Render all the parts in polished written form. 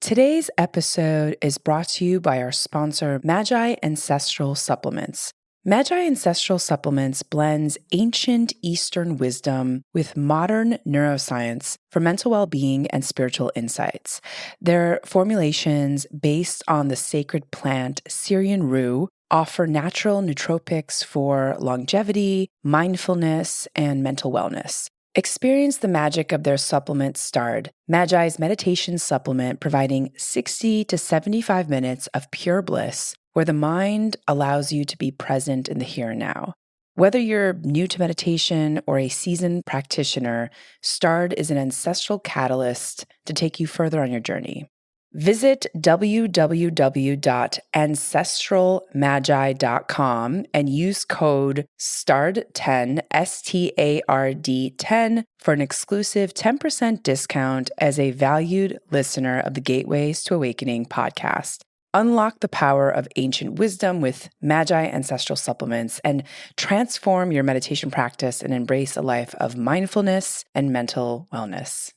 Today's episode is brought to you by our sponsor, Magi Ancestral Supplements. Magi Ancestral Supplements blends ancient Eastern wisdom with modern neuroscience for mental well-being and spiritual insights. Their formulations, based on the sacred plant Syrian rue, offer natural nootropics for longevity, mindfulness, and mental wellness. Experience the magic of their supplement Starred, Magi's meditation supplement providing 60 to 75 minutes of pure bliss where the mind allows you to be present in the here and now. Whether you're new to meditation or a seasoned practitioner, Starred is an ancestral catalyst to take you further on your journey. Visit www.ancestralmagi.com and use code STARD10, STARD10, for an exclusive 10% discount as a valued listener of the Gateways to Awakening podcast. Unlock the power of ancient wisdom with Magi Ancestral Supplements and transform your meditation practice and embrace a life of mindfulness and mental wellness.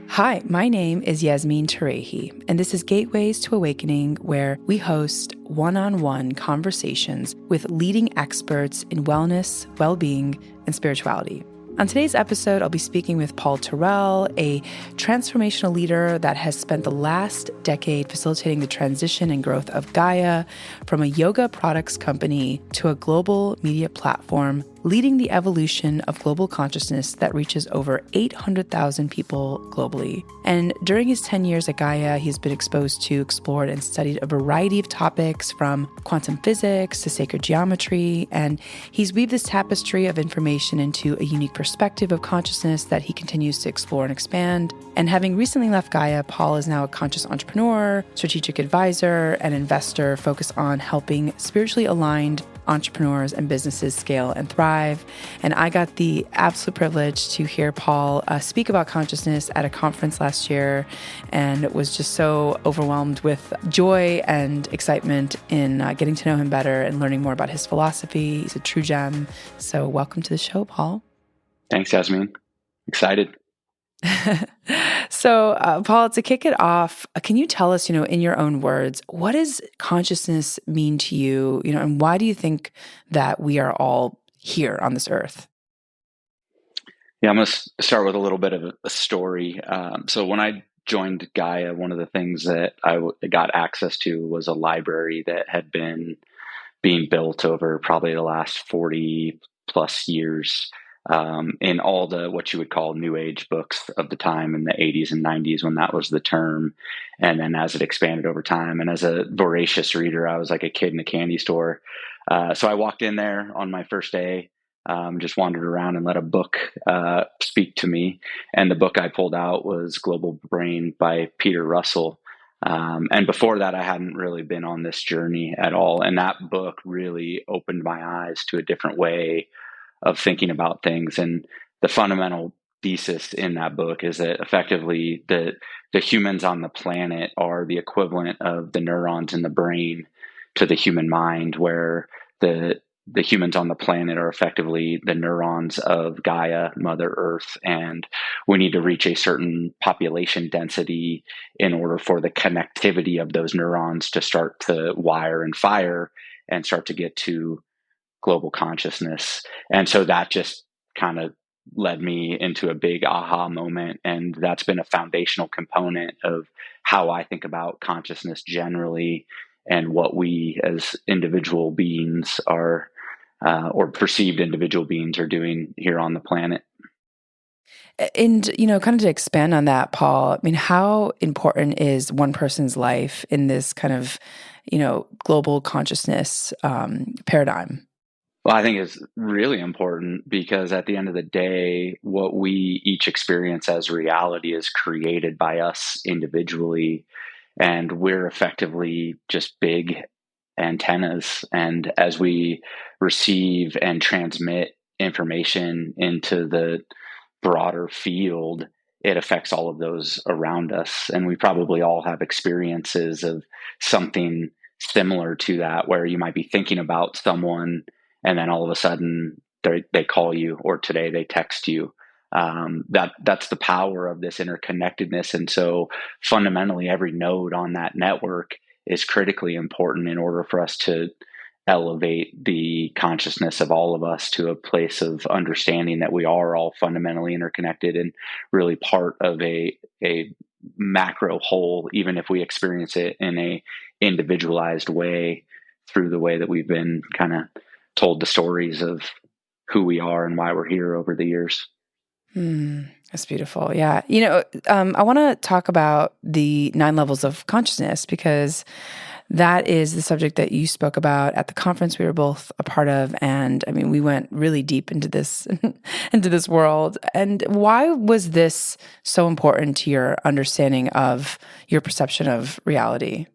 Hi, my name is Yasmin Tarehi, and this is Gateways to Awakening, where we host one-on-one conversations with leading experts in wellness, well-being, and spirituality. On today's episode, I'll be speaking with Paul Tarell, a transformational leader that has spent the last decade facilitating the transition and growth of Gaia from a yoga products company to a global media platform, leading the evolution of global consciousness that reaches over 800,000 people globally. And during his 10 years at Gaia, he's been exposed to, explored, and studied a variety of topics from quantum physics to sacred geometry, and he's weaved this tapestry of information into a unique perspective of consciousness that he continues to explore and expand. And having recently left Gaia, Paul is now a conscious entrepreneur, strategic advisor, and investor focused on helping spiritually aligned entrepreneurs and businesses scale and thrive. And I got the absolute privilege to hear Paul speak about consciousness at a conference last year, and was just so overwhelmed with joy and excitement in getting to know him better and learning more about his philosophy. He's a true gem. So welcome to the show, Paul. Thanks, Yasmin. Excited. So, Paul, to kick it off, can you tell us, in your own words, what does consciousness mean to you, and why do you think that we are all here on this earth? Yeah, I'm going to start with a little bit of a story. So when I joined Gaia, one of the things that I got access to was a library that had been being built over probably the last 40 plus years. In all the what you would call new age books of the time in the 80s and 90s, when that was the term. And then as it expanded over time, and as a voracious reader, I was like a kid in a candy store. So I walked in there on my first day, just wandered around and let a book speak to me. And the book I pulled out was Global Brain by Peter Russell. And before that, I hadn't really been on this journey at all. And that book really opened my eyes to a different way of thinking about things. And the fundamental thesis in that book is that effectively the humans on the planet are the equivalent of the neurons in the brain to the human mind, where the humans on the planet are effectively the neurons of Gaia, Mother Earth, and we need to reach a certain population density in order for the connectivity of those neurons to start to wire and fire and start to get to global consciousness. And so that just kind of led me into a big aha moment. And that's been a foundational component of how I think about consciousness generally, and what we as individual beings are, or perceived individual beings are doing here on the planet. And, kind of to expand on that, Paul, how important is one person's life in this kind of, global consciousness paradigm? Well, I think it's really important because at the end of the day, what we each experience as reality is created by us individually. And we're effectively just big antennas. And as we receive and transmit information into the broader field, it affects all of those around us. And we probably all have experiences of something similar to that, where you might be thinking about someone and then all of a sudden they call you, or today they text you. That's the power of this interconnectedness. And so fundamentally, every node on that network is critically important in order for us to elevate the consciousness of all of us to a place of understanding that we are all fundamentally interconnected and really part of a macro whole, even if we experience it in a individualized way through the way that we've been kind of told the stories of who we are and why we're here over the years. That's beautiful. Yeah. I want to talk about the 9 levels of consciousness because that is the subject that you spoke about at the conference we were both a part of. And I mean, we went really deep into this, into this world. And why was this so important to your understanding of your perception of reality?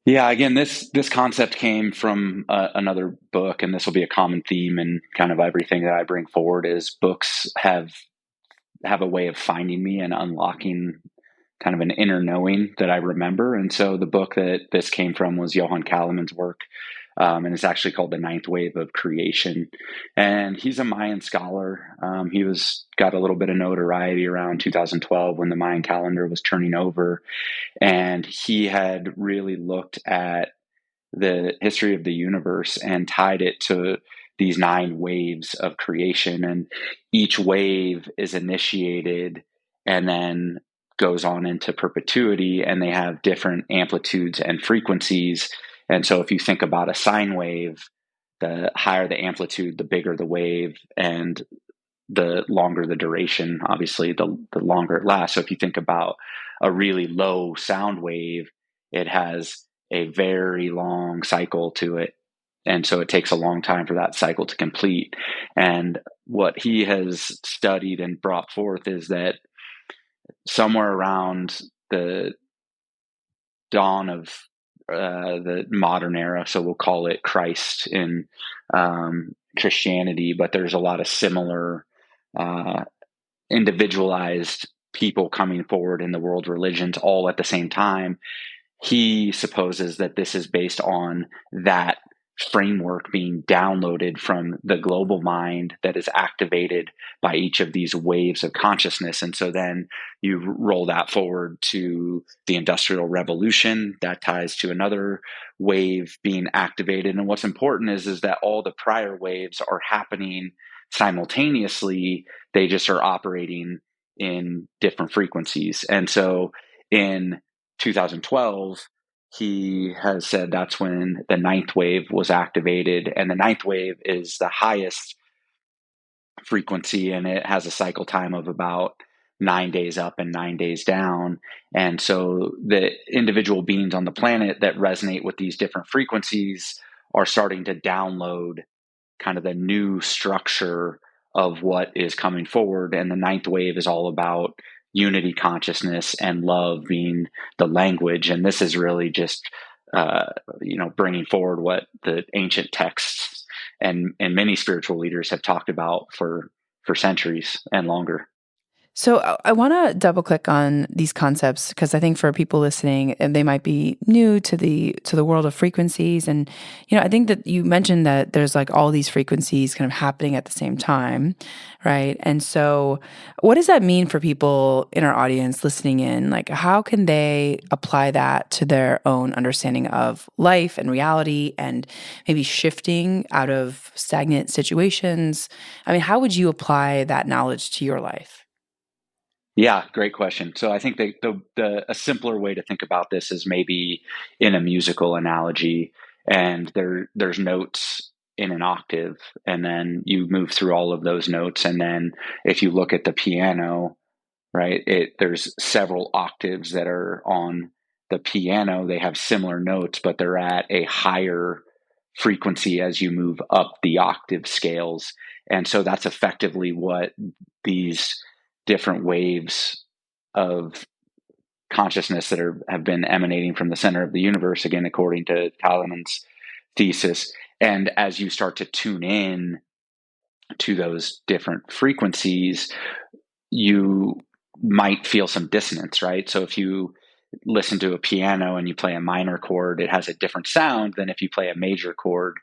Yeah, again, this concept came from another book, and this will be a common theme in kind of everything that I bring forward. Is books have a way of finding me and unlocking kind of an inner knowing that I remember. And so the book that this came from was Johann Kalaman's work, and it's actually called The Ninth Wave of Creation. And he's a Mayan scholar. He was got a little bit of notoriety around 2012 when the Mayan calendar was turning over, and he had really looked at the history of the universe and tied it to these 9 waves of creation. And each wave is initiated and then goes on into perpetuity, and they have different amplitudes and frequencies. And so if you think about a sine wave, the higher the amplitude, the bigger the wave, and the longer the duration, obviously, the longer it lasts. So if you think about a really low sound wave, it has a very long cycle to it. And so it takes a long time for that cycle to complete. And what he has studied and brought forth is that somewhere around the dawn of the modern era, so we'll call it Christ in Christianity, but there's a lot of similar individualized people coming forward in the world religions all at the same time. He supposes that this is based on that framework being downloaded from the global mind that is activated by each of these waves of consciousness. And so then you roll that forward to the Industrial Revolution, that ties to another wave being activated. And what's important is that all the prior waves are happening simultaneously. They just are operating in different frequencies. And so in 2012, he has said that's when the 9th wave was activated. And the 9th wave is the highest frequency, and it has a cycle time of about 9 days up and 9 days down. And so the individual beings on the planet that resonate with these different frequencies are starting to download kind of the new structure of what is coming forward. And the 9th wave is all about unity consciousness and love being the language. And this is really just, bringing forward what the ancient texts and many spiritual leaders have talked about for centuries and longer. So I want to double click on these concepts because I think for people listening, and they might be new to the world of frequencies. And I think that you mentioned that there's like all these frequencies kind of happening at the same time, right? And so, what does that mean for people in our audience listening in? Like, how can they apply that to their own understanding of life and reality, and maybe shifting out of stagnant situations? I mean, how would you apply that knowledge to your life? Yeah, great question. So I think a simpler way to think about this is maybe in a musical analogy, and there's notes in an octave, and then you move through all of those notes, and then if you look at the piano, right, there's several octaves that are on the piano. They have similar notes, but they're at a higher frequency as you move up the octave scales. And so that's effectively what these different waves of consciousness that have been emanating from the center of the universe, again, according to Talman's thesis. And as you start to tune in to those different frequencies, you might feel some dissonance, right? So if you listen to a piano and you play a minor chord, it has a different sound than if you play a major chord.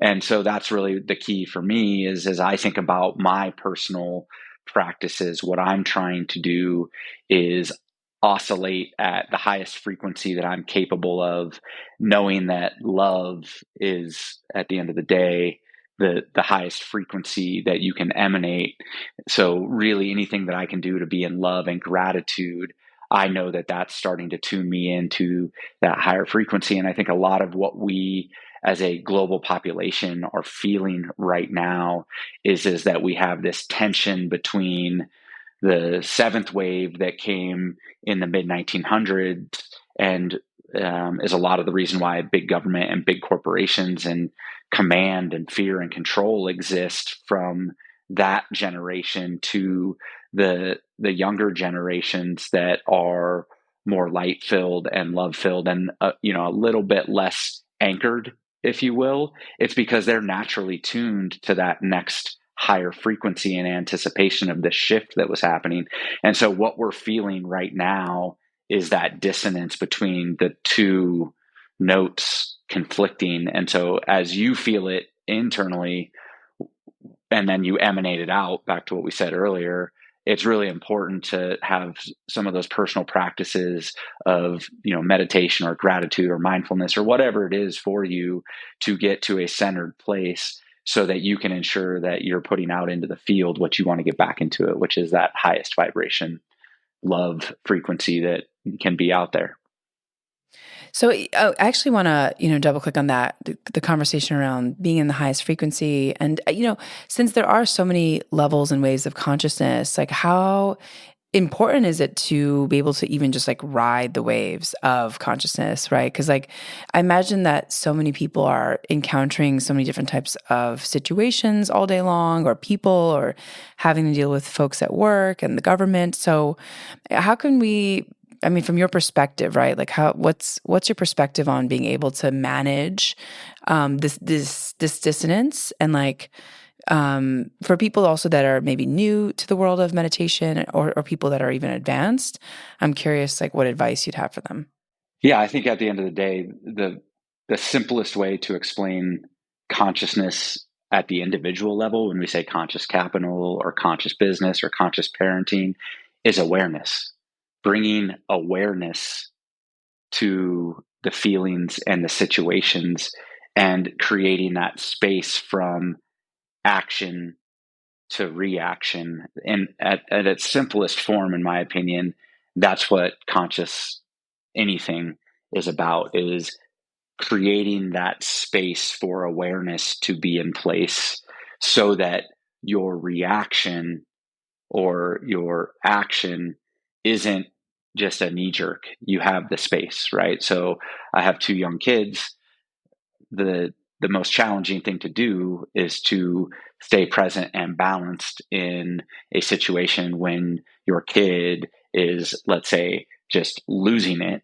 And so that's really the key for me is as I think about my personal practices, what I'm trying to do is oscillate at the highest frequency that I'm capable of, knowing that love is at the end of the day the highest frequency that you can emanate. So really anything that I can do to be in love and gratitude, I know that that's starting to tune me into that higher frequency. And I think a lot of what we as a global population are feeling right now is that we have this tension between the seventh wave that came in the mid 1900s and is a lot of the reason why big government and big corporations and command and fear and control exist from that generation to the younger generations that are more light filled and love filled and a little bit less anchored, if you will. It's because they're naturally tuned to that next higher frequency in anticipation of the shift that was happening. And so what we're feeling right now is that dissonance between the two notes conflicting. And so as you feel it internally and then you emanate it out, back to what we said earlier, it's really important to have some of those personal practices of, meditation or gratitude or mindfulness or whatever it is for you to get to a centered place so that you can ensure that you're putting out into the field what you want to get back into it, which is that highest vibration, love frequency that can be out there. So I actually want to, double click on that, the conversation around being in the highest frequency. And, since there are so many levels and waves of consciousness, like how important is it to be able to even just like ride the waves of consciousness, right? Because like I imagine that so many people are encountering so many different types of situations all day long, or people, or having to deal with folks at work and the government. So how can we, I mean, from your perspective, right? Like what's your perspective on being able to manage this dissonance, and like for people also that are maybe new to the world of meditation, or people that are even advanced, I'm curious, like what advice you'd have for them. Yeah, I think at the end of the day, the simplest way to explain consciousness at the individual level, when we say conscious capital or conscious business or conscious parenting, is awareness. Bringing awareness to the feelings and the situations and creating that space from action to reaction. And at its simplest form, in my opinion, that's what conscious anything is about, is creating that space for awareness to be in place so that your reaction or your action isn't just a knee jerk. You have the space, right? So I have two young kids. The most challenging thing to do is to stay present and balanced in a situation when your kid is, let's say, just losing it,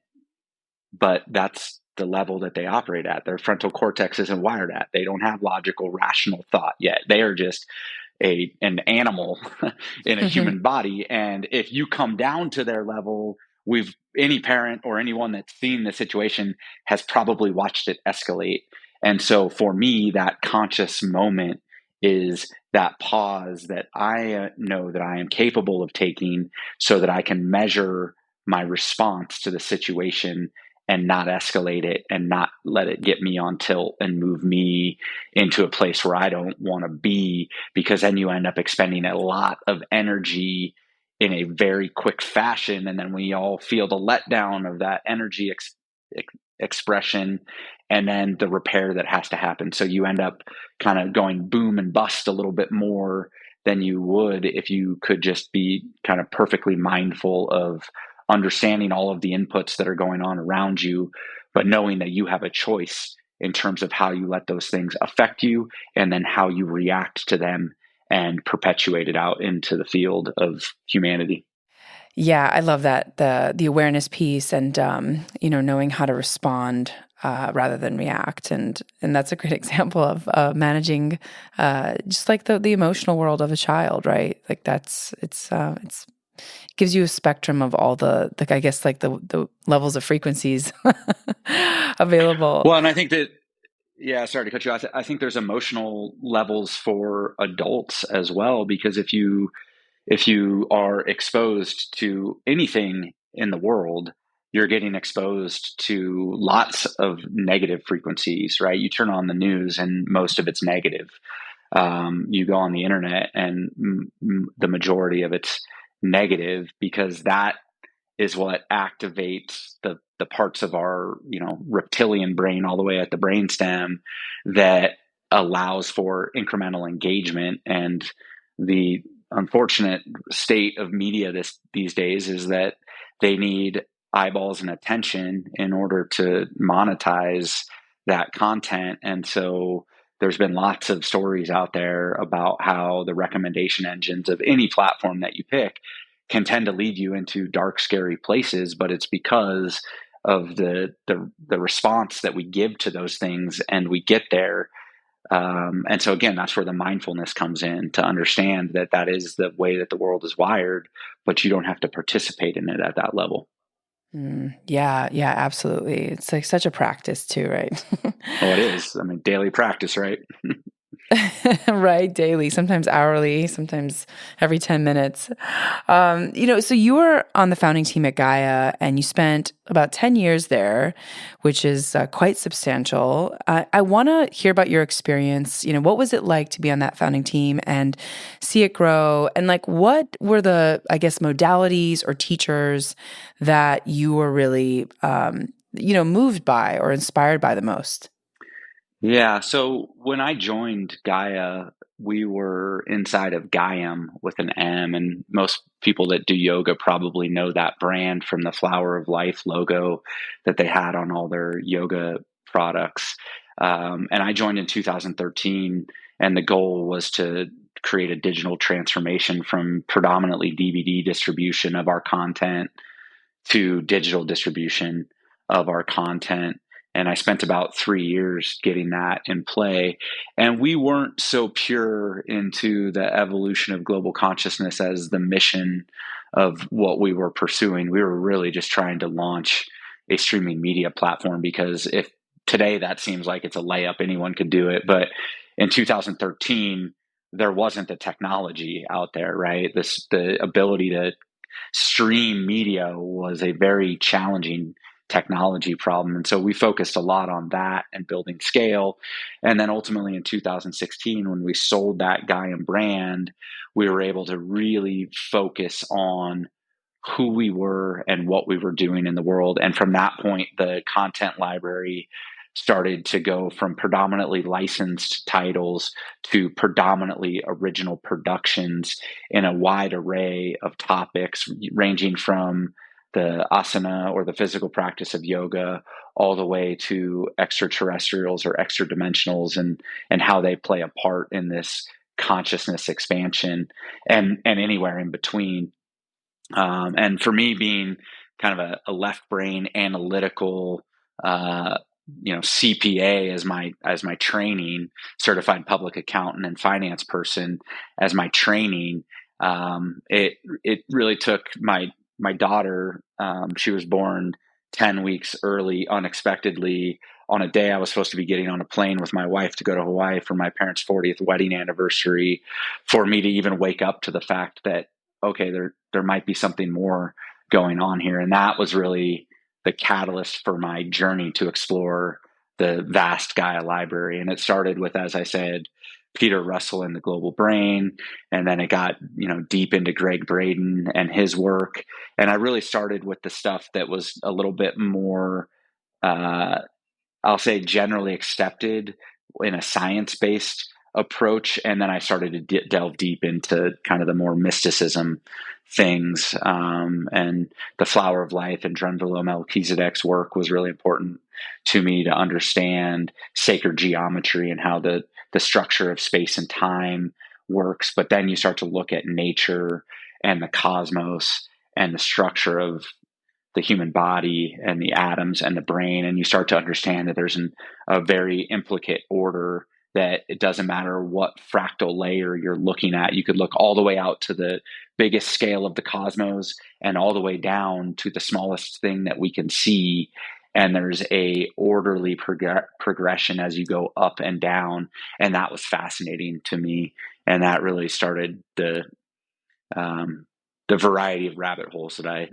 but that's the level that they operate at. Their frontal cortex isn't wired at. They don't have logical, rational thought yet. They are just an animal in a human body. And if you come down to their level, any parent or anyone that's seen the situation has probably watched it escalate. And so for me, that conscious moment is that pause that I know that I am capable of taking so that I can measure my response to the situation and not escalate it and not let it get me on tilt and move me into a place where I don't want to be, because then you end up expending a lot of energy in a very quick fashion. And then we all feel the letdown of that energy expression and then the repair that has to happen. So you end up kind of going boom and bust a little bit more than you would if you could just be kind of perfectly mindful of understanding all of the inputs that are going on around you, but knowing that you have a choice in terms of how you let those things affect you and then how you react to them and perpetuate it out into the field of humanity. Yeah, I love that, the awareness piece, and knowing how to respond rather than react, and that's a great example of managing just like the emotional world of a child, right? Like it's it gives you a spectrum of all the, like, I guess, like the levels of frequencies available. Well, and I think that Yeah, sorry to cut you off. I think there's emotional levels for adults as well, because if you are exposed to anything in the world, you're getting exposed to lots of negative frequencies, right? You turn on the news and most of it's negative. You go on the internet and the majority of it's negative, because that is what activates the parts of our reptilian brain all the way at the brainstem that allows for incremental engagement. And the unfortunate state of media these days is that they need eyeballs and attention in order to monetize that content. And so there's been lots of stories out there about how the recommendation engines of any platform that you pick can tend to lead you into dark, scary places, but it's because of the response that we give to those things, and we get there. And so again, that's where the mindfulness comes in, to understand that that is the way that the world is wired, but you don't have to participate in it at that level. Yeah, yeah, absolutely. It's like such a practice too, right? Oh, it is. I mean, daily practice, right? Right, daily, sometimes hourly, sometimes every 10 minutes. So you were on the founding team at Gaia and you spent about 10 years there, which is quite substantial. I want to hear about your experience. What was it like to be on that founding team and see it grow? And like, what were the, I guess, modalities or teachers that you were really, moved by or inspired by the most? Yeah. So when I joined Gaia, we were inside of Gaiam with an M, and most people that do yoga probably know that brand from the Flower of Life logo that they had on all their yoga products. And I joined in 2013, and the goal was to create a digital transformation from predominantly DVD distribution of our content to digital distribution of our content. And I spent about 3 years getting that in play. And we weren't so pure into the evolution of global consciousness as the mission of what we were pursuing. We were really just trying to launch a streaming media platform, because if today that seems like it's a layup, anyone could do it. But in 2013, there wasn't the technology out there, right? The ability to stream media was a very challenging technology problem. And so we focused a lot on that and building scale. And then ultimately in 2016, when we sold that Gaian brand, we were able to really focus on who we were and what we were doing in the world. And from that point, the content library started to go from predominantly licensed titles to predominantly original productions in a wide array of topics, ranging from the asana or the physical practice of yoga all the way to extraterrestrials or extra dimensionals, and how they play a part in this consciousness expansion, and anywhere in between. And for me, being kind of a left brain analytical, uh, CPA as my training, certified public accountant and finance person as my training, it really took my daughter. She was born 10 weeks early, unexpectedly, on a day I was supposed to be getting on a plane with my wife to go to Hawaii for my parents' 40th wedding anniversary, for me to even wake up to the fact that, okay, there might be something more going on here. And that was really the catalyst for my journey to explore the vast Gaia library. And it started with, as I said, Peter Russell and the global brain. And then it got, deep into Greg Braden and his work. And I really started with the stuff that was a little bit more, I'll say, generally accepted in a science-based approach. And then I started to delve deep into kind of the more mysticism things. And the Flower of Life and Drunvalo Melchizedek's work was really important to me to understand sacred geometry and how the structure of space and time works. But then you start to look at nature and the cosmos and the structure of the human body and the atoms and the brain, and you start to understand that there's a very implicate order, that it doesn't matter what fractal layer you're looking at. You could look all the way out to the biggest scale of the cosmos and all the way down to the smallest thing that we can see. and there's a orderly progression as you go up and down. And that was fascinating to me. And that really started the variety of rabbit holes that I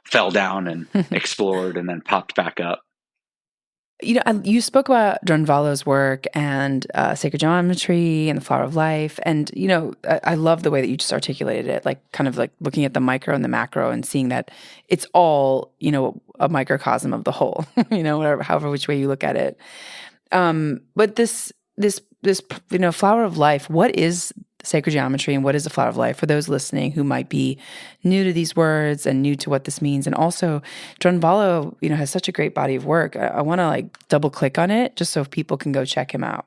fell down and explored and then popped back up. You spoke about Drunvalo's work and sacred geometry and the flower of life. And, I love the way that you just articulated it, like kind of like looking at the micro and the macro and seeing that it's all, a microcosm of the whole, however, which way you look at it. But this, flower of life, what is sacred geometry and what is the flower of life for those listening who might be new to these words and new to what this means? And also Drunvalo, has such a great body of work. I want to like double click on it just so people can go check him out.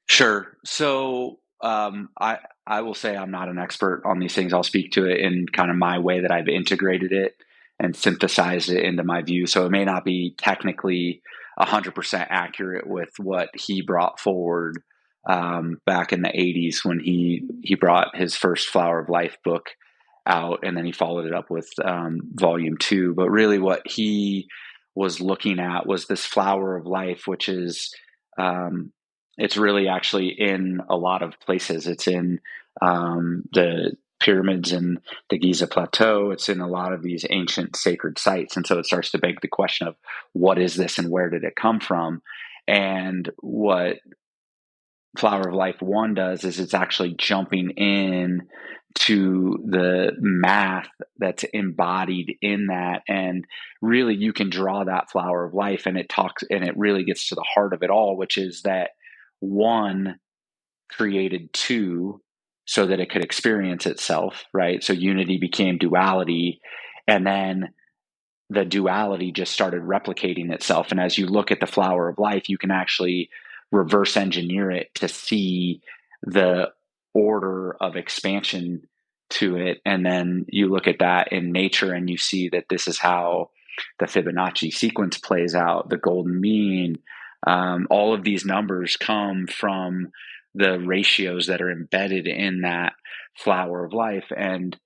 Sure. So I will say I'm not an expert on these things. I'll speak to it in kind of my way that I've integrated it and synthesized it into my view. So it may not be technically 100% accurate with what he brought forward back in the 80s when he brought his first Flower of Life book out, and then he followed it up with volume 2. But really what he was looking at was this flower of life, which is it's really actually in a lot of places. It's in the pyramids in the Giza Plateau. It's in a lot of these ancient sacred sites. And so it starts to beg the question of what is this and where did it come from? And what Flower of Life 1 does is it's actually jumping in to the math that's embodied in that. And really you can draw that flower of life, and it really gets to the heart of it all, which is that 1 created 2 so that it could experience itself, right? So unity became duality, and then the duality just started replicating itself. And as you look at the flower of life, you can actually reverse engineer it to see the order of expansion to it. And then you look at that in nature and you see that this is how the Fibonacci sequence plays out, the golden mean. All of these numbers come from the ratios that are embedded in that flower of life. And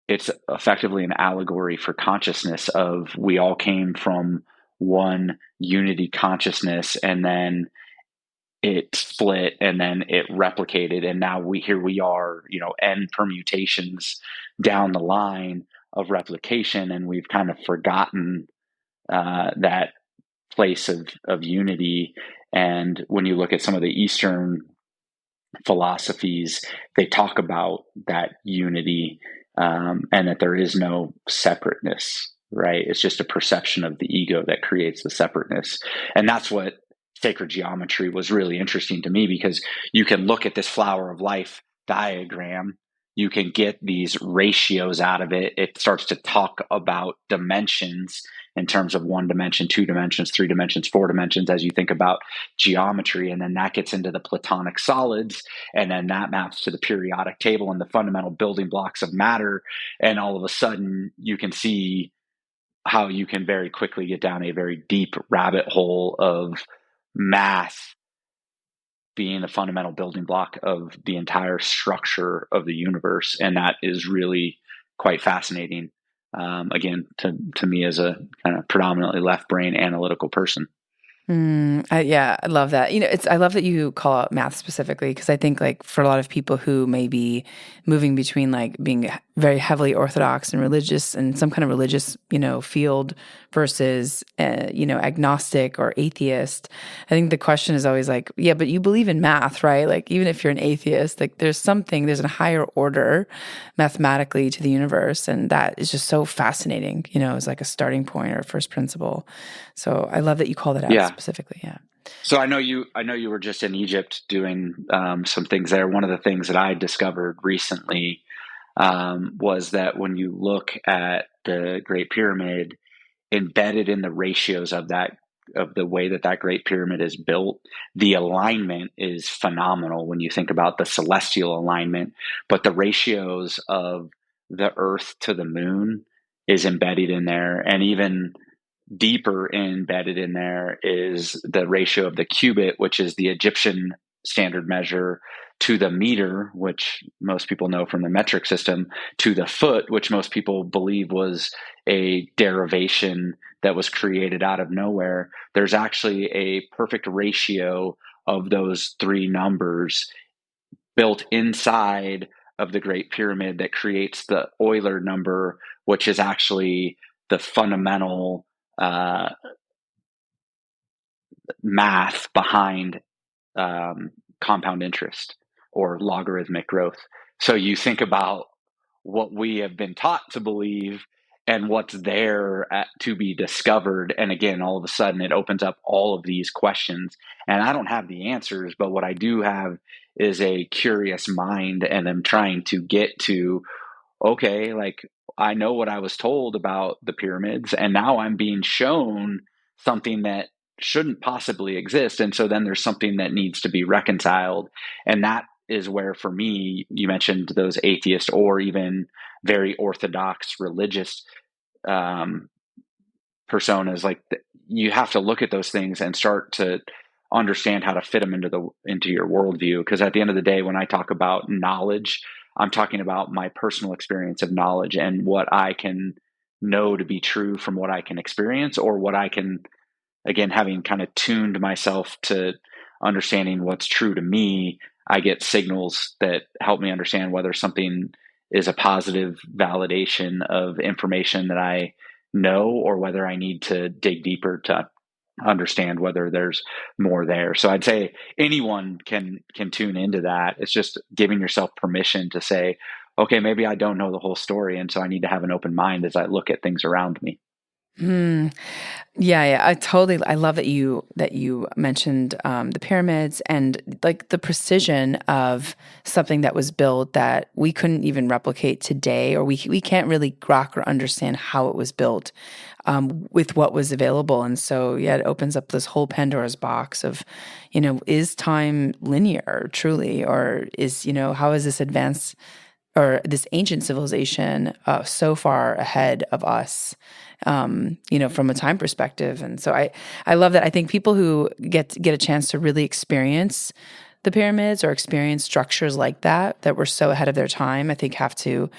it's effectively an allegory for consciousness of we all came from one unity consciousness, and then it split, and then it replicated, and now here we are, n permutations down the line of replication, and we've kind of forgotten that place of unity. And when you look at some of the Eastern philosophies, they talk about that unity, and that there is no separateness, right? It's just a perception of the ego that creates the separateness. And that's what sacred geometry was really interesting to me, because you can look at this flower of life diagram, you can get these ratios out of it. It starts to talk about dimensions in terms of 1 dimension, 2 dimensions, 3 dimensions, 4 dimensions, as you think about geometry. And then that gets into the Platonic solids, and then that maps to the periodic table and the fundamental building blocks of matter. And all of a sudden you can see how you can very quickly get down a very deep rabbit hole of math being the fundamental building block of the entire structure of the universe. And that is really quite fascinating. Again, to me as a kind of predominantly left brain analytical person. I love that. I love that you call out math specifically, because I think like for a lot of people who may be moving between like being very heavily orthodox and religious and some kind of religious, field versus, agnostic or atheist, I think the question is always like, yeah, but you believe in math, right? Like even if you're an atheist, like there's a higher order mathematically to the universe. And that is just so fascinating, as like a starting point or a first principle. So I love that you call that out specifically. Yeah. So I know you were just in Egypt doing some things there. One of the things that I discovered recently was that when you look at the Great Pyramid, embedded in the ratios of the way that Great Pyramid is built, the alignment is phenomenal when you think about the celestial alignment, but the ratios of the Earth to the moon is embedded in there. And even deeper embedded in there is the ratio of the cubit, which is the Egyptian standard measure, to the meter, which most people know from the metric system, to the foot, which most people believe was a derivation that was created out of nowhere, there's actually a perfect ratio of those three numbers built inside of the Great Pyramid that creates the Euler number, which is actually the fundamental math behind compound interest or logarithmic growth. So you think about what we have been taught to believe and what's to be discovered. And again, all of a sudden it opens up all of these questions. And I don't have the answers, but what I do have is a curious mind, and I'm trying to get to, okay, like I know what I was told about the pyramids, and now I'm being shown something that shouldn't possibly exist. And so then there's something that needs to be reconciled. And that is where, for me, you mentioned those atheist or even very orthodox religious um, personas. Like you have to look at those things and start to understand how to fit them into your worldview. Because at the end of the day, when I talk about knowledge, I'm talking about my personal experience of knowledge and what I can know to be true from what I can experience, or what I can, again, having kind of tuned myself to understanding what's true to me, I get signals that help me understand whether something is a positive validation of information that I know, or whether I need to dig deeper to understand whether there's more there. So I'd say anyone can tune into that. It's just giving yourself permission to say, okay, maybe I don't know the whole story, and so I need to have an open mind as I look at things around me. Hmm. Yeah, I love that you mentioned the pyramids and like the precision of something that was built that we couldn't even replicate today, or we can't really grok or understand how it was built with what was available. And so, yeah, it opens up this whole Pandora's box of, is time linear truly, or how is this advanced or this ancient civilization so far ahead of us, from a time perspective. And so I love that. I think people who get a chance to really experience the pyramids or experience structures like that were so ahead of their time, I think have to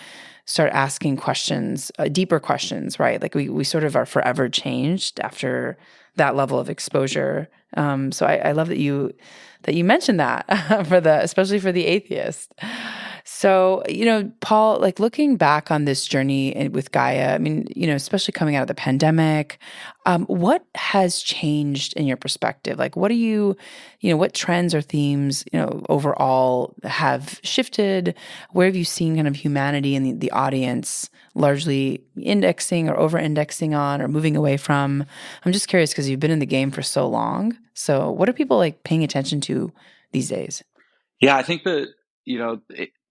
start asking questions, deeper questions, right? Like we sort of are forever changed after that level of exposure. So I love that you mentioned that especially for the atheist. So, Paul, like looking back on this journey with Gaia, I mean, especially coming out of the pandemic, what has changed in your perspective? Like, what what trends or themes, overall have shifted? Where have you seen kind of humanity and the audience largely indexing or over-indexing on or moving away from? I'm just curious because you've been in the game for so long. So what are people like paying attention to these days? Yeah, I think that,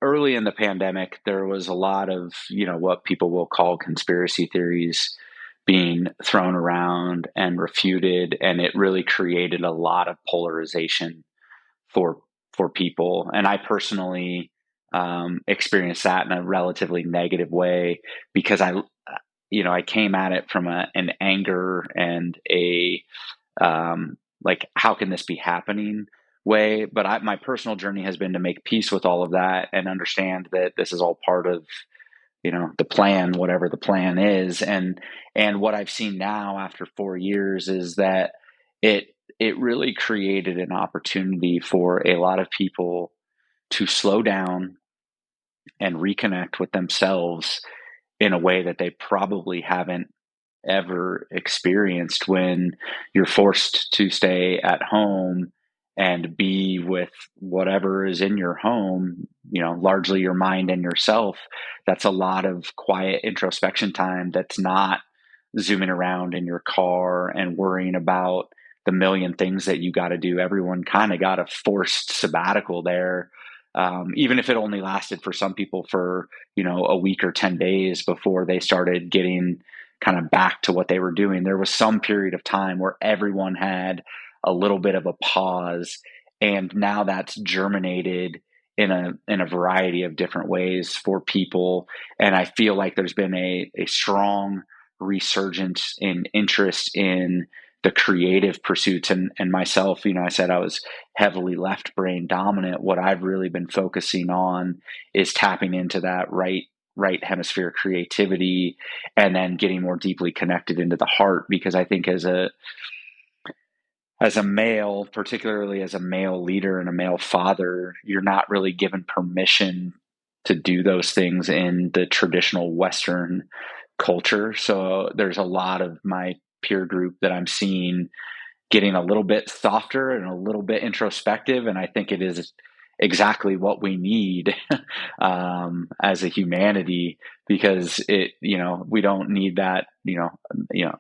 early in the pandemic, there was a lot of, what people will call conspiracy theories being thrown around and refuted. And it really created a lot of polarization for, for people. And I personally experienced that in a relatively negative way because I came at it from an anger and like, how can this be happening way? But my personal journey has been to make peace with all of that and understand that this is all part of, the plan, whatever the plan is. And what I've seen now after 4 years is that it, it really created an opportunity for a lot of people to slow down and reconnect with themselves in a way that they probably haven't ever experienced when you're forced to stay at home and be with whatever is in your home, largely your mind and yourself. That's a lot of quiet introspection time that's not zooming around in your car and worrying about the million things that you got to do. Everyone kind of got a forced sabbatical there. Even if it only lasted for some people for, a week or 10 days before they started getting kind of back to what they were doing. There was some period of time where everyone had a little bit of a pause, and now that's germinated in a variety of different ways for people. And I feel like there's been a strong resurgence in interest in the creative pursuits. And myself, I said I was heavily left brain dominant. What I've really been focusing on is tapping into that right hemisphere creativity, and then getting more deeply connected into the heart, because I think as a male, particularly as a male leader and a male father, you're not really given permission to do those things in the traditional Western culture. So there's a lot of my peer group that I'm seeing getting a little bit softer and a little bit introspective. And I think it is exactly what we need as a humanity, because we don't need that,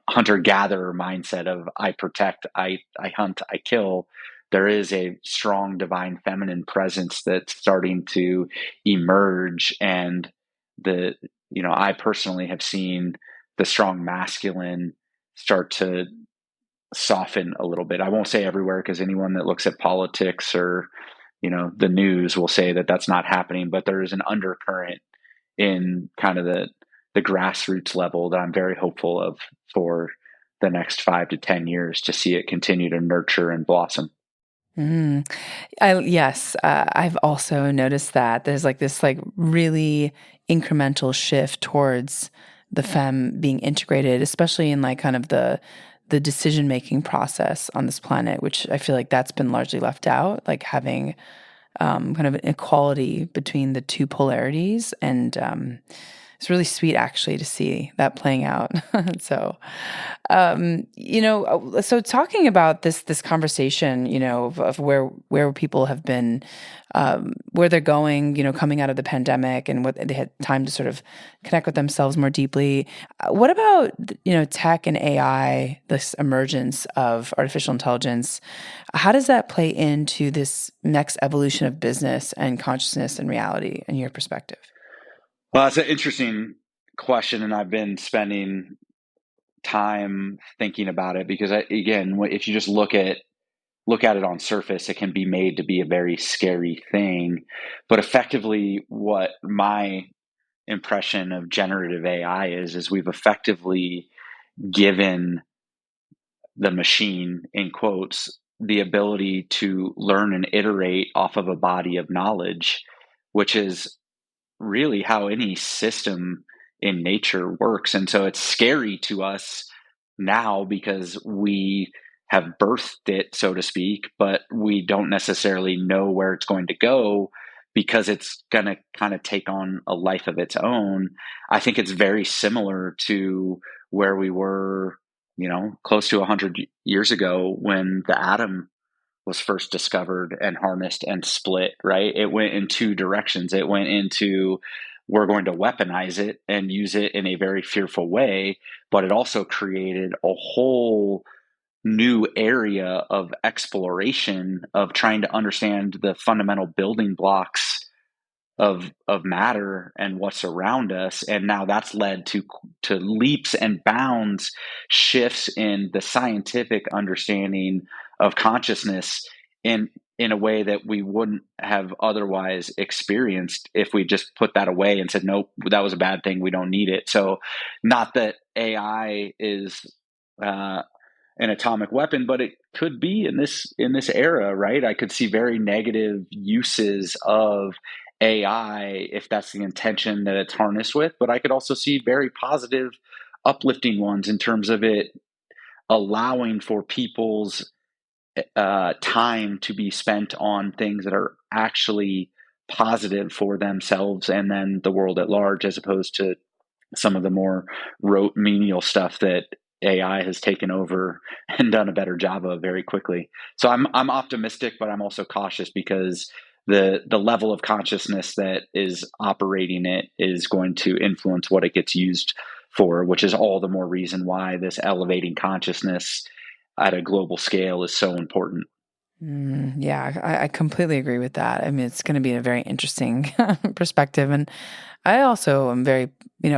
hunter gatherer mindset of I protect, I hunt, I kill. There is a strong divine feminine presence that's starting to emerge. And I personally have seen the strong masculine start to soften a little bit. I won't say everywhere, because anyone that looks at politics or the news will say that that's not happening, but there is an undercurrent in kind of the grassroots level that I'm very hopeful of for the next 5 to 10 years, to see it continue to nurture and blossom. Mm. Yes, I've also noticed that there's like this like really incremental shift towards the femme being integrated, especially in like kind of the decision making process on this planet, which I feel like that's been largely left out, like having kind of an equality between the two polarities, and it's really sweet actually to see that playing out. So, so talking about this conversation, of where people have been, where they're going, coming out of the pandemic, and what they had time to sort of connect with themselves more deeply. What about, tech and AI, this emergence of artificial intelligence? How does that play into this next evolution of business and consciousness and reality in your perspective? Well, it's an interesting question, and I've been spending time thinking about it, because again, if you just look at it on surface, it can be made to be a very scary thing. But effectively, what my impression of generative AI is we've effectively given the machine, in quotes, the ability to learn and iterate off of a body of knowledge, which is really how any system in nature works. And so it's scary to us now, because we have birthed it, so to speak, but we don't necessarily know where it's going to go, because it's going to kind of take on a life of its own. I think it's very similar to where we were, close to 100 years ago, when the atom was first discovered and harnessed and split, right? It went in two directions. It went into, we're going to weaponize it and use it in a very fearful way, but it also created a whole new area of exploration, of trying to understand the fundamental building blocks of matter and what's around us. And now that's led to leaps and bounds, shifts in the scientific understanding of consciousness in a way that we wouldn't have otherwise experienced if we just put that away and said, nope, that was a bad thing, we don't need it. So not that AI is an atomic weapon, but it could be in this era, right? I could see very negative uses of AI if that's the intention that it's harnessed with, but I could also see very positive, uplifting ones, in terms of it allowing for people's time to be spent on things that are actually positive for themselves and then the world at large, as opposed to some of the more rote menial stuff that AI has taken over and done a better job of very quickly. So I'm optimistic, but I'm also cautious, because the level of consciousness that is operating it is going to influence what it gets used for, which is all the more reason why this elevating consciousness at a global scale is so important. Yeah, I completely agree with that. I mean, it's going to be a very interesting perspective. And I also am very,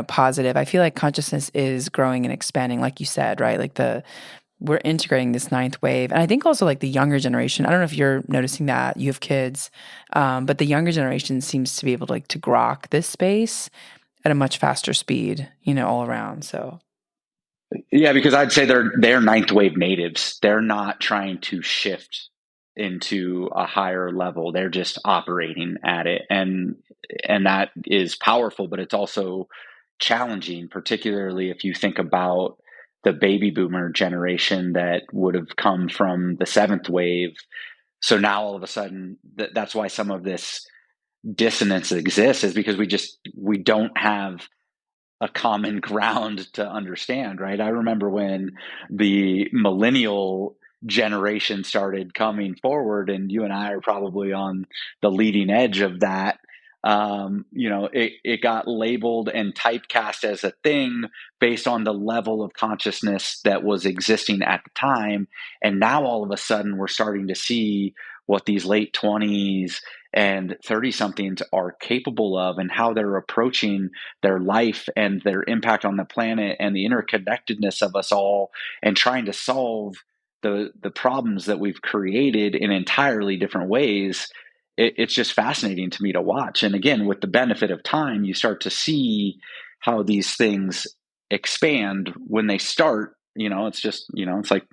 positive. I feel like consciousness is growing and expanding, like you said, right? Like we're integrating this ninth wave. And I think also like the younger generation, I don't know if you're noticing that, you have kids, but the younger generation seems to be able to to grok this space at a much faster speed, all around. So Yeah, because I'd say they're ninth wave natives. They're not trying to shift into a higher level. They're just operating at it, and that is powerful, but it's also challenging, particularly if you think about the baby boomer generation that would have come from the seventh wave. So now all of a sudden, that's why some of this dissonance exists, is because we don't have a common ground to understand, right? I remember when the millennial generation started coming forward, and you and I are probably on the leading edge of that. It got labeled and typecast as a thing based on the level of consciousness that was existing at the time. And now all of a sudden, we're starting to see what these late 20s and 30 somethings are capable of, and how they're approaching their life and their impact on the planet and the interconnectedness of us all, and trying to solve the problems that we've created in entirely different ways. It's just fascinating to me to watch. And again, with the benefit of time, you start to see how these things expand when they start. It's like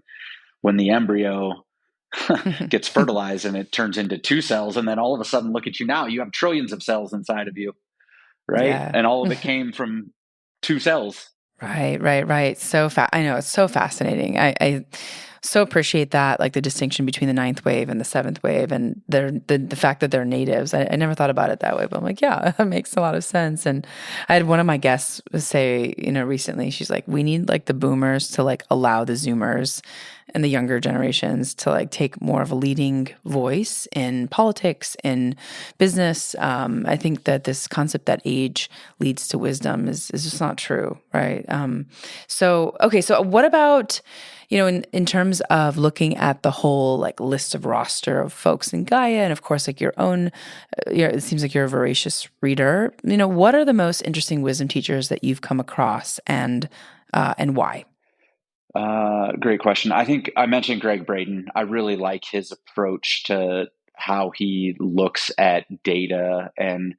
when the embryo gets fertilized and it turns into two cells, and then all of a sudden, look at you now, you have trillions of cells inside of you, right? Yeah. And all of it came from two cells. Right, right, right. I know it's so fascinating. I so appreciate that, like the distinction between the ninth wave and the seventh wave, and the fact that they're natives. I never thought about it that way, but I'm like, yeah, that makes a lot of sense. And I had one of my guests say, recently, she's like, we need like the boomers to like allow the Zoomers and the younger generations to like take more of a leading voice in politics, in business. I think that this concept that age leads to wisdom is just not true, right? So what about, in terms of looking at the whole like list of roster of folks in Gaia, and of course like your own, it seems like you're a voracious reader. What are the most interesting wisdom teachers that you've come across, and why? Great question. I think I mentioned Greg Braden. I really like his approach to how he looks at data and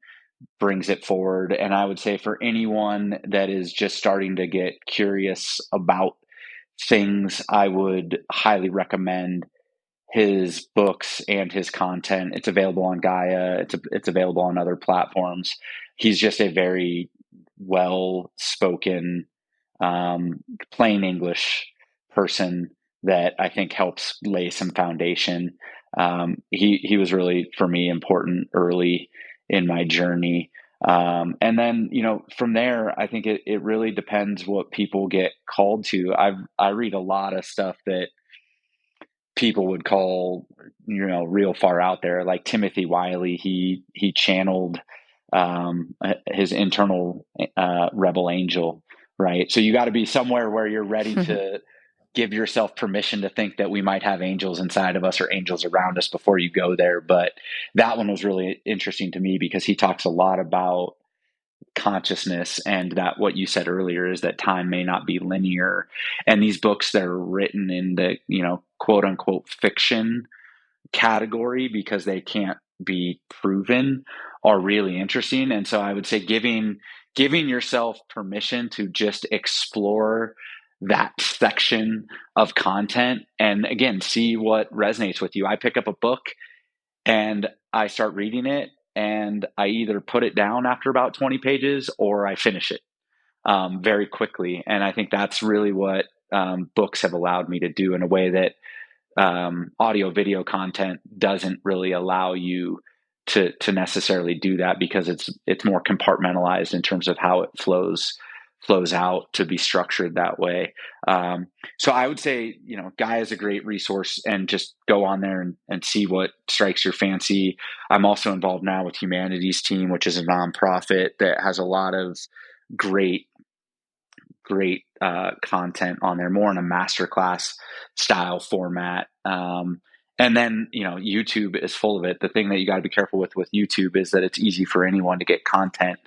brings it forward. And I would say for anyone that is just starting to get curious about things, I would highly recommend his books and his content. It's available on Gaia. It's available on other platforms. He's just a very well spoken, plain English person that I think helps lay some foundation. He was really, for me, important early in my journey. And then, from there, I think it really depends what people get called to. I read a lot of stuff that people would call, real far out there, like Timothy Wiley. He channeled his internal rebel angel, right? So you got to be somewhere where you're ready to give yourself permission to think that we might have angels inside of us or angels around us before you go there. But that one was really interesting to me because he talks a lot about consciousness, and that what you said earlier is that time may not be linear, and these books that are written in the quote unquote fiction category because they can't be proven are really interesting. And so I would say giving yourself permission to just explore that section of content, and again, see what resonates with you. I pick up a book and I start reading it, and I either put it down after about 20 pages or I finish it very quickly. And I think that's really what books have allowed me to do in a way that audio video content doesn't really allow you to necessarily do that, because it's more compartmentalized in terms of how it flows out to be structured that way. So I would say, Gaia is a great resource, and just go on there and see what strikes your fancy. I'm also involved now with Humanities Team, which is a nonprofit that has a lot of great content on there, more in a masterclass style format. And then, YouTube is full of it. The thing that you got to be careful with YouTube is that it's easy for anyone to get content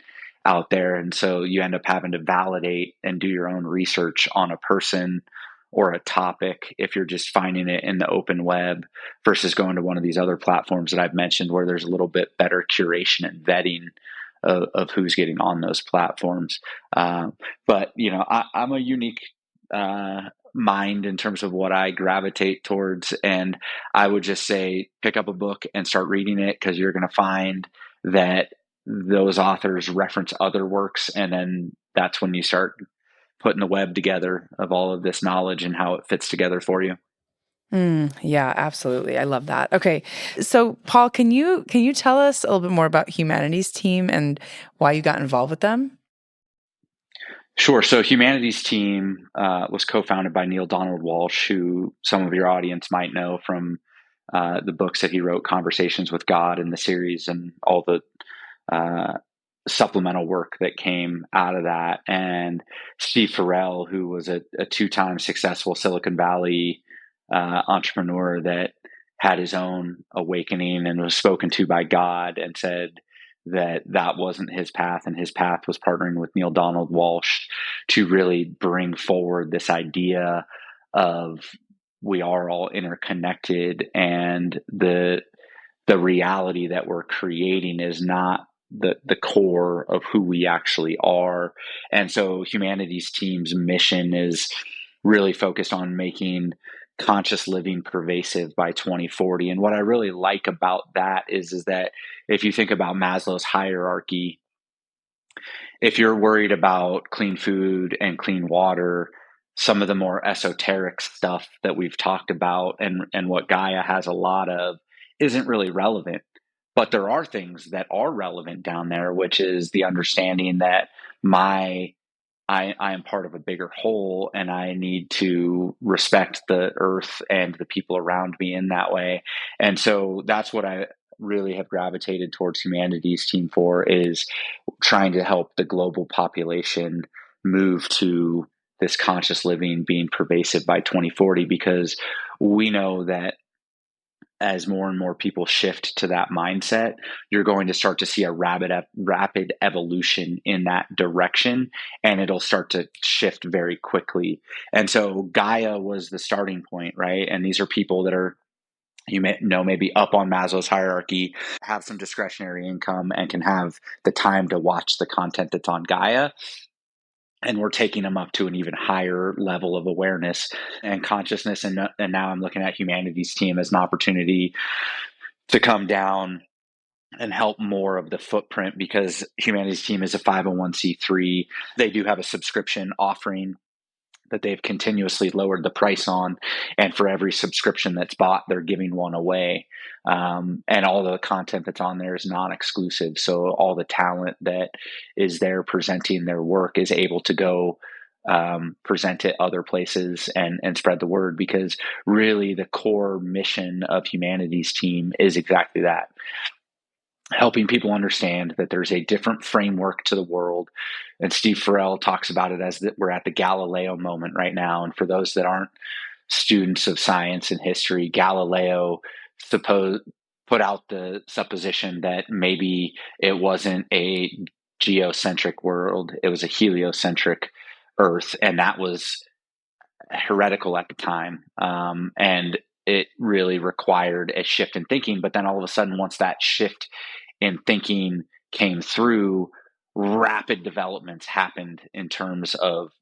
out there. And so you end up having to validate and do your own research on a person or a topic if you're just finding it in the open web, versus going to one of these other platforms that I've mentioned where there's a little bit better curation and vetting of who's getting on those platforms. But I'm a unique mind in terms of what I gravitate towards. And I would just say, pick up a book and start reading it, because you're going to find that those authors reference other works. And then that's when you start putting the web together of all of this knowledge and how it fits together for you. Yeah, absolutely. I love that. Okay. So Paul, can you tell us a little bit more about Humanity's Team and why you got involved with them? Sure. So Humanity's Team was co-founded by Neil Donald Walsh, who some of your audience might know from the books that he wrote, Conversations with God, and the series, and all the uh, supplemental work that came out of that. And Steve Tarell, who was a two-time successful Silicon Valley entrepreneur that had his own awakening and was spoken to by God and said that that wasn't his path, and his path was partnering with Neil Donald Walsh to really bring forward this idea of we are all interconnected, and the reality that we're creating is not the core of who we actually are. And so Humanity's Team's mission is really focused on making conscious living pervasive by 2040. And what I really like about that is that if you think about Maslow's hierarchy, if you're worried about clean food and clean water, some of the more esoteric stuff that we've talked about and what Gaia has a lot of isn't really relevant. But there are things that are relevant down there, which is the understanding that I am part of a bigger whole, and I need to respect the earth and the people around me in that way. And so that's what I really have gravitated towards Humanity's Team for, is trying to help the global population move to this conscious living being pervasive by 2040, because we know that as more and more people shift to that mindset, you're going to start to see a rapid evolution in that direction, and it'll start to shift very quickly. And so Gaia was the starting point, right? And these are people that are, you may know, maybe up on Maslow's hierarchy, have some discretionary income, and can have the time to watch the content that's on Gaia. And we're taking them up to an even higher level of awareness and consciousness. And now I'm looking at Humanity's Team as an opportunity to come down and help more of the footprint, because Humanity's Team is a 501c3. They do have a subscription offering that they've continuously lowered the price on. And for every subscription that's bought, they're giving one away. And all the content that's on there is non-exclusive. So all the talent that is there presenting their work is able to go present it other places and spread the word, because really the core mission of Humanity's Team is exactly that: helping people understand that there's a different framework to the world. And Steve Farrell talks about it as that we're at the Galileo moment right now. And for those that aren't students of science and history, Galileo put out the supposition that maybe it wasn't a geocentric world, it was a heliocentric Earth, and that was heretical at the time. And it really required a shift in thinking. But then all of a sudden, once that shift in thinking came through, rapid developments happened in terms of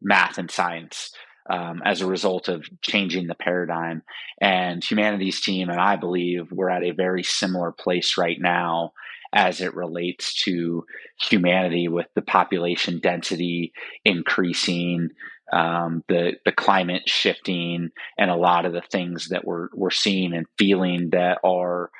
math and science, as a result of changing the paradigm. And Humanity's Team, and I believe we're at a very similar place right now as it relates to humanity, with the population density increasing, the climate shifting, and a lot of the things that we're seeing and feeling that are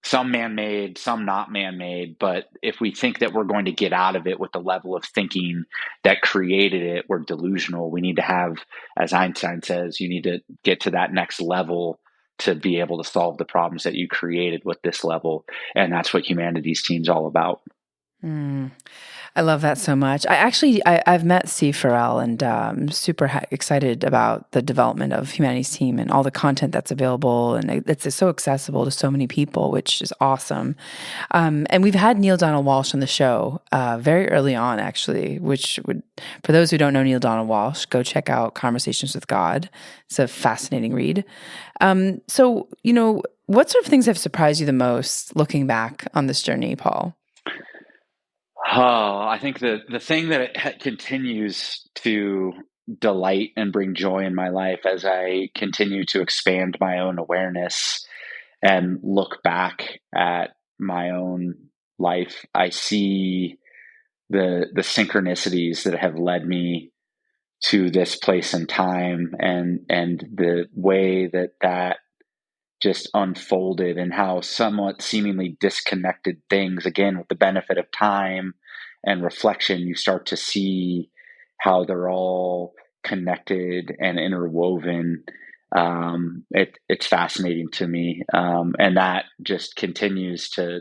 some man-made, some not man-made. But if we think that we're going to get out of it with the level of thinking that created it, we're delusional. We need to have, as Einstein says, you need to get to that next level to be able to solve the problems that you created with this level. And that's what Humanity's Team's all about. Mm. I love that so much. I've met Steve Farrell, and super excited about the development of Humanity's Team and all the content that's available, and it's so accessible to so many people, which is awesome. And we've had Neil Donald Walsh on the show very early on, actually. For those who don't know Neil Donald Walsh, go check out Conversations with God. It's a fascinating read. So, what sort of things have surprised you the most looking back on this journey, Paul? Oh, I think the thing that it continues to delight and bring joy in my life as I continue to expand my own awareness and look back at my own life. I see the synchronicities that have led me to this place and time, and the way that just unfolded, and how somewhat seemingly disconnected things, again, with the benefit of time and reflection, you start to see how they're all connected and interwoven. It's fascinating to me. And that just continues to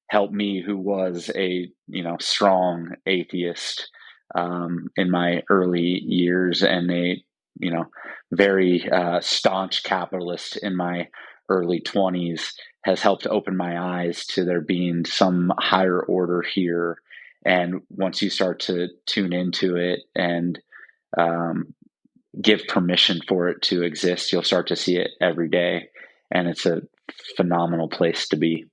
help me, who was a strong atheist in my early years, and a very staunch capitalist in my early 20s, has helped open my eyes to there being some higher order here. And once you start to tune into it and um, give permission for it to exist, you'll start to see it every day, and it's a phenomenal place to be.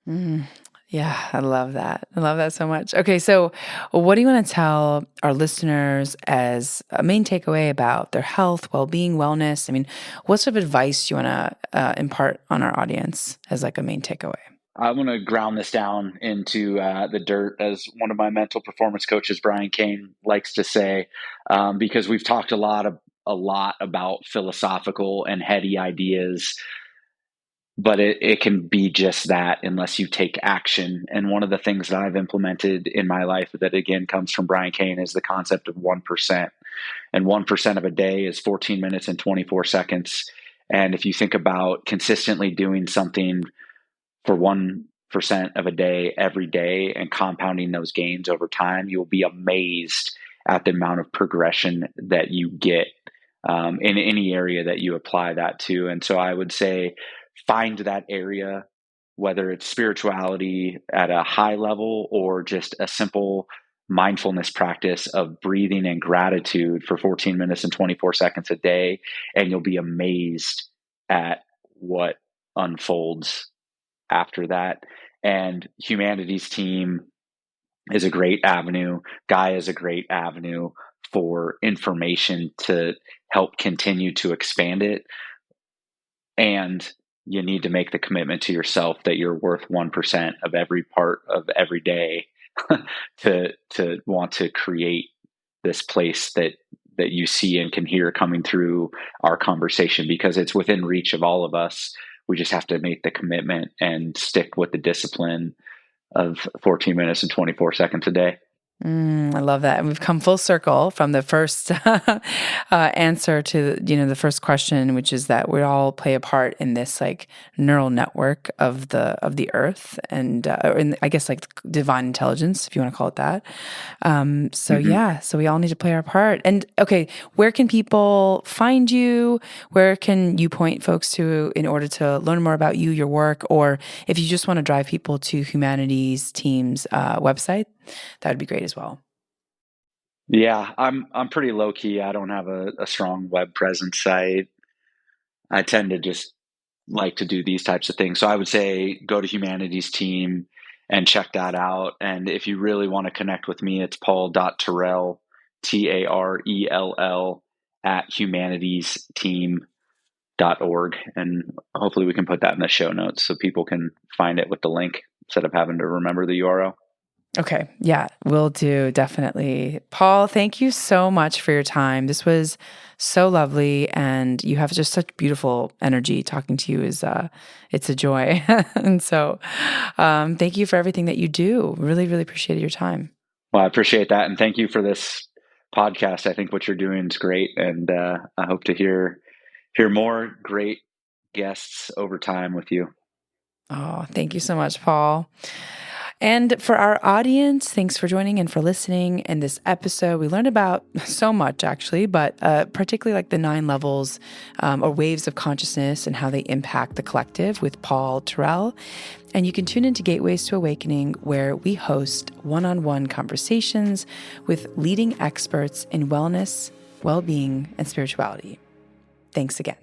Mm. Yeah, I love that. I love that so much. Okay, so what do you want to tell our listeners as a main takeaway about their health, well-being, wellness? I mean, what sort of advice do you want to impart on our audience as like a main takeaway? I want to ground this down into the dirt, as one of my mental performance coaches, Brian Kane, likes to say, because we've talked a lot about philosophical and heady ideas, but it can be just that unless you take action. And one of the things that I've implemented in my life that, again, comes from Brian Kane is the concept of 1%. And 1% of a day is 14 minutes and 24 seconds. And if you think about consistently doing something for 1% of a day every day and compounding those gains over time, you'll be amazed at the amount of progression that you get in any area that you apply that to. And so I would say, find that area, whether it's spirituality at a high level or just a simple mindfulness practice of breathing and gratitude for 14 minutes and 24 seconds a day, and you'll be amazed at what unfolds after that. And Humanity's Team is a great avenue. Gaia is a great avenue for information to help continue to expand it. And you need to make the commitment to yourself that you're worth 1% of every part of every day to want to create this place that you see and can hear coming through our conversation, because it's within reach of all of us. We just have to make the commitment and stick with the discipline of 14 minutes and 24 seconds a day. I love that. And we've come full circle from the first answer to, the first question, which is that we all play a part in this like neural network of the earth, and I guess like divine intelligence, if you want to call it that. So we all need to play our part. And okay, where can people find you? Where can you point folks to in order to learn more about you, your work, or if you just want to drive people to Humanity's Team's website? That would be great as well. Yeah, I'm pretty low key. I don't have a strong web presence. I tend to just like to do these types of things. So I would say go to Humanity's Team and check that out. And if you really want to connect with me, it's paul.tarell, Tarell, at humanitiesteam.org. And hopefully we can put that in the show notes so people can find it with the link instead of having to remember the URL. Okay. Yeah, will do. Definitely. Paul, thank you so much for your time. This was so lovely. And you have just such beautiful energy. Talking to you it's a joy. And so thank you for everything that you do. Really, really appreciated your time. Well, I appreciate that. And thank you for this podcast. I think what you're doing is great. And I hope to hear more great guests over time with you. Oh, thank you so much, Paul. And for our audience, thanks for joining and for listening. In this episode, we learned about so much, actually, but particularly like the 9 levels or waves of consciousness and how they impact the collective with Paul Tarell. And you can tune into Gateways to Awakening, where we host one-on-one conversations with leading experts in wellness, well-being, and spirituality. Thanks again.